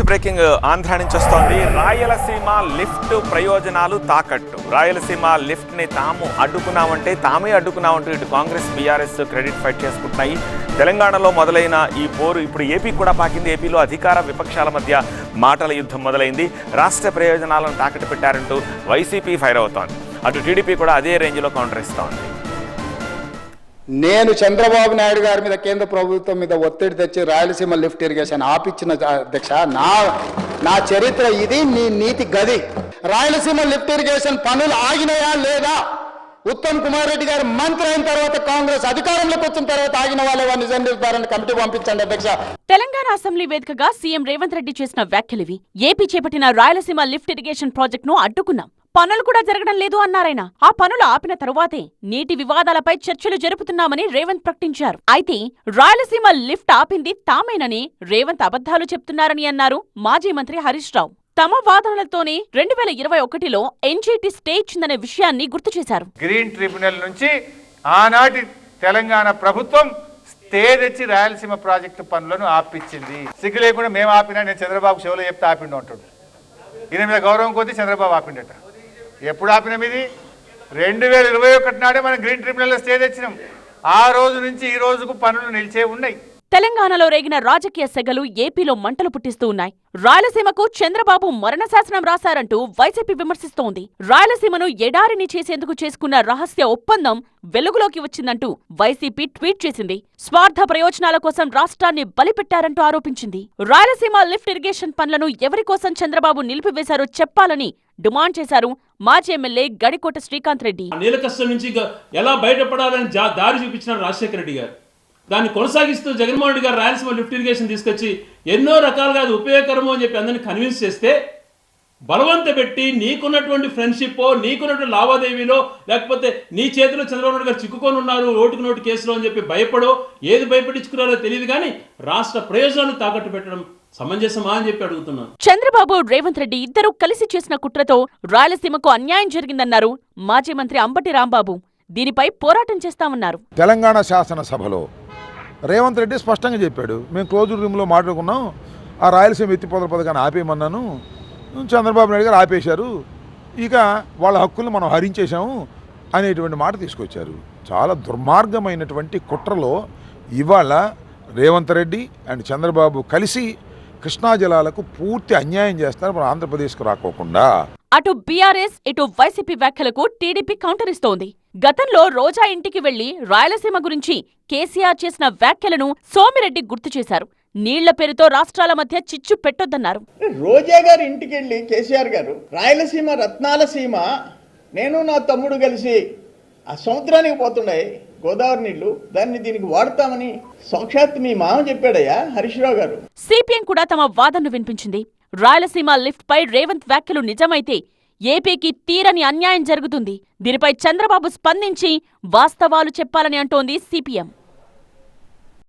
Latest breaking Andhra నుంచి వస్తోంది. Rayalaseema lift ప్రయోజనాలు తాకట్టు. రాయలసీమ లిఫ్ట్ ని తాము అడ్డుకున్నామంటే తామే అడ్డుకున్నామంటూ ఇటు కాంగ్రెస్ బీఆర్ఎస్ క్రెడిట్ ఫైట్ చేసుకుంటున్నాయి. తెలంగాణలో మొదలైన ఈ పోరు ఇప్పుడు ఏపీ కూడా పాకింది. ఏపీలో అధికార విపక్షాల మధ్య మాటల యుద్ధం మొదలైంది. రాష్ట్ర ప్రయోజనాలను తాకట్టు పెట్టారంటూ వైసీపీ ఫైర్ అవుతోంది. అటు టీడీపీ కూడా అదే రేంజ్లో కౌంటర్ ఇస్తోంది. నేను చంద్రబాబు నాయుడు గారి మీద కేంద్ర ప్రభుత్వం మీద ఒత్తిడి తెచ్చి రాయలసీమ లిఫ్ట్ ఇరిగేషన్ ఆపిచ్చిన అధ్యక్ష నా చరిత్ర ఇది, నీ నీతి గది. రాయలసీమ లిఫ్ట్ ఇరిగేషన్ పనులు ఆగినాయా లేదా? ఉత్తమ్ కుమార్ రెడ్డి గారు మంత్రి అయిన తర్వాత కాంగ్రెస్ అధికారంలోకి వచ్చిన తర్వాత ఆగిన వాళ్ళ నిజం నిర్ధారణ కమిటీ పంపించండి అధ్యక్ష. తెలంగాణ అసెంబ్లీ వేదికగా సీఎం రేవంత్ రెడ్డి చేసిన వ్యాఖ్యలివి. ఏపీ చేపట్టిన రాయలసీమ లిఫ్ట్ ఇరిగేషన్ ప్రాజెక్టును అడ్డుకున్నాం, పనులు కూడా జరగడం లేదు అన్నారాయన. ఆ పనులు ఆపిన తరువాతే నీటి వివాదాలపై చర్చలు జరుపుతున్నామని రేవంత్ ప్రకటించారు. అయితే రాయలసీమ లిఫ్ట్ ఆపింది తామేనని రేవంత్ అబద్ధాలు చెప్తున్నారని అన్నారు మాజీ మంత్రి హరీష్ రావు. తమ వాదనలతోనే 2021లో ఎన్జీటీ స్టే ఇచ్చిందనే విషయాన్ని గుర్తు చేశారు. గ్రీన్ ట్రిబ్యునల్ నుంచి ఆనాటి తెలంగాణ ప్రభుత్వం స్టే తెచ్చి రాయలసీమ ప్రాజెక్టు పనులను ఆపించింది. సిగ్గు లేకుండా మేము ఆపినా, నేను చంద్రబాబు చెవులో చెప్తే ఆపిండు అంటాడు. ఈయన మీద గౌరవం కొద్దీ చంద్రబాబు ఆపిండట. ఎప్పుడు ఆపినాం? ఇది 2021 నాడే మనం గ్రీన్ ట్రిబ్యునల్లో స్టే తెచ్చినాం. ఆ రోజు నుంచి ఈ రోజుకు పనులు నిలిచే ఉన్నాయి. తెలంగాణలో రేగిన రాజకీయ సెగలు ఏపీలో మంటలు పుట్టిస్తూ ఉన్నాయి. రాయలసీమకు చంద్రబాబు మరణ శాసనం రాశారంటూ వైసీపీ విమర్శిస్తోంది. రాయలసీమను ఎడారిని చేసేందుకు చేసుకున్న రహస్య ఒప్పందం వెలుగులోకి వచ్చిందంటూ వైసీపీ ట్వీట్ చేసింది. స్వార్థ ప్రయోజనాల కోసం రాష్ట్రాన్ని బలిపెట్టారంటూ ఆరోపించింది. రాయలసీమ లిఫ్ట్ ఇరిగేషన్ పనులను ఎవరి కోసం చంద్రబాబు నిలిపివేశారో చెప్పాలని డిమాండ్ చేశారు మాజీ ఎమ్మెల్యే గడికోట శ్రీకాంత్ రెడ్డి. నీళ్ళ కష్టం నుంచి ఎలా బయటపడాలని దారి చూపించిన రాజశేఖర రెడ్డి గారు, దాన్ని కొనసాగిస్తూ జగన్మోహన్ రెడ్డి గారు రాయలసీమ లిఫ్ట్ ఇరిగేషన్ తీసుకొచ్చి ఎన్నో రకాలుగా అది ఉపయోగకరమో అని చెప్పి అందరినీ కన్విన్స్ చేస్తే, బలవంత పెట్టి నీకున్నటువంటి ఫ్రెండ్షిప్, నీకున్నటువంటి లావాదేవీలో, లేకపోతే నీ చేతిలో చంద్రబాబు నాయుడు గారు చిక్కుకొని ఉన్నారు ఓటుకు నోటు కేసులో అని చెప్పి భయపడో ఏది భయపెట్టించుకున్నారో తెలియదు, కానీ రాష్ట్ర ప్రయోజనాలు తాకట్టు పెట్టడం సమంజసమా అని చెప్పి అడుగుతున్నాను. చంద్రబాబు రేవంత్ రెడ్డి ఇద్దరూ కలిసి చేసిన కుట్రతో రాయలసీమకు అన్యాయం జరిగిందన్నారు మాజీ మంత్రి అంబటి రాంబాబు. దీనిపై పోరాటం చేస్తామన్నారు. తెలంగాణ శాసనసభలో రేవంత్ రెడ్డి స్పష్టంగా చెప్పాడు, మేము క్లోజ్డ్ రూమ్లో మాట్లాడుకున్నాం, ఆ రాయలసీమ ఎత్తిపోతల పథకాన్ని ఆపేయమన్నాను, చంద్రబాబు నాయుడు గారు ఆపేశారు, ఇక వాళ్ళ హక్కులు మనం హరించేశాము అనేటువంటి మాట తీసుకొచ్చారు. చాలా దుర్మార్గమైనటువంటి కుట్రలో ఇవాళ రేవంత్ రెడ్డి అండ్ చంద్రబాబు కలిసి కృష్ణా జలాలకు పూర్తి అన్యాయం చేస్తారు మన ఆంధ్రప్రదేశ్కు రాకోకుండా. అటు బీఆర్ఎస్ ఇటు వైసీపీ వ్యాఖ్యలకు టీడీపీ కౌంటర్ ఇస్తోంది. గతంలో రోజా ఇంటికి వెళ్లి రాయలసీమ గురించి కేసీఆర్ చేసిన వ్యాఖ్యలను సోమిరెడ్డి గుర్తు చేశారు. నీళ్ల పేరుతో రాష్ట్రాల మధ్య చిచ్చు పెట్టొద్దన్నారు. రోజా గారి ఇంటికి వెళ్లి కేసీఆర్ గారు రాయలసీమ రత్నాల సీమ, నేను నా తమ్ముడు కలిసి ఆ సముద్రానికి పోతున్నాయి గోదావరి నీళ్లు, దాన్ని దీనికి వాడతామని సాక్షాత్ మీ మామ చెప్పాడయ్యా హరీష్ రావు గారు. సిపిఎం కూడా తమ వాదనను వినిపించింది. రాయలసీమ లిఫ్ట్ పై రేవంత్ వ్యాఖ్యలు నిజమైతే ఏపీకి తీరని అన్యాయం జరుగుతుంది. దీనిపై చంద్రబాబు స్పందించి వాస్తవాలు చెప్పాలని అంటోంది సిపిఎం.